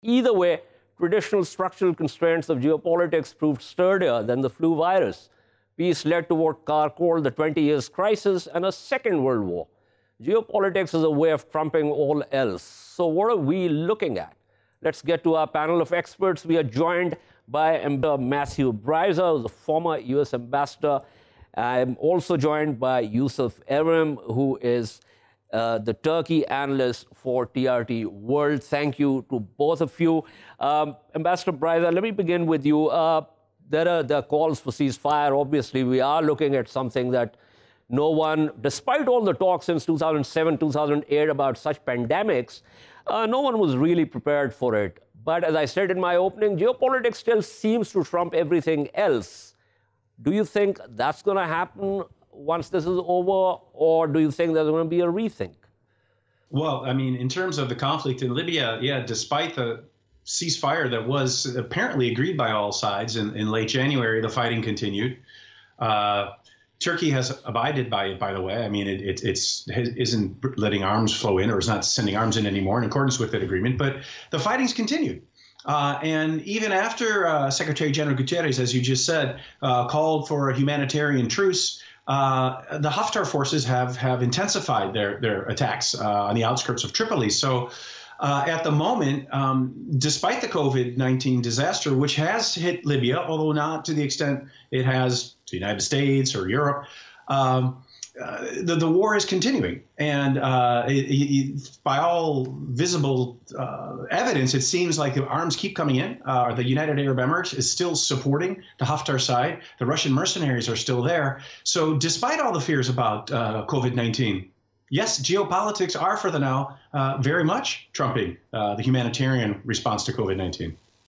Either way, traditional structural constraints of geopolitics proved sturdier than the flu virus. Peace led to what Carr called the 20 Years' Crisis and a Second World War. Geopolitics is a way of trumping all else. So what are we looking at? Let's get to our panel of experts. We are joined by Ambassador Matthew Bryza, who's a former U.S. ambassador. I'm also joined by Yusuf Erim, who is the Turkey analyst for TRT World. Thank you to both of you. Ambassador Bryza, let me begin with you. There are calls for ceasefire. Obviously, we are looking at something that no one, despite all the talk since 2007, 2008 about such pandemics, no one was really prepared for it. But as I said in my opening, geopolitics still seems to trump everything else. Do you think that's going to happen once this is over, or do you think there's going to be a rethink? Well, I mean, in terms of the conflict in Libya, yeah, despite the ceasefire that was apparently agreed by all sides in late January, the fighting continued. Turkey has abided by it, by the way. I mean, it isn't letting arms flow in or is not sending arms in anymore in accordance with that agreement, but the fighting's continued. And even after Secretary General Guterres, as you just said, called for a humanitarian truce, the Haftar forces have intensified their attacks on the outskirts of Tripoli. So at the moment, despite the COVID-19 disaster, which has hit Libya, although not to the extent it has to the United States or Europe, the war is continuing. And by all visible evidence, it seems like the arms keep coming in. The United Arab Emirates is still supporting the Haftar side. The Russian mercenaries are still there. So despite all the fears about COVID-19, yes, geopolitics are for the now very much trumping the humanitarian response to COVID-19.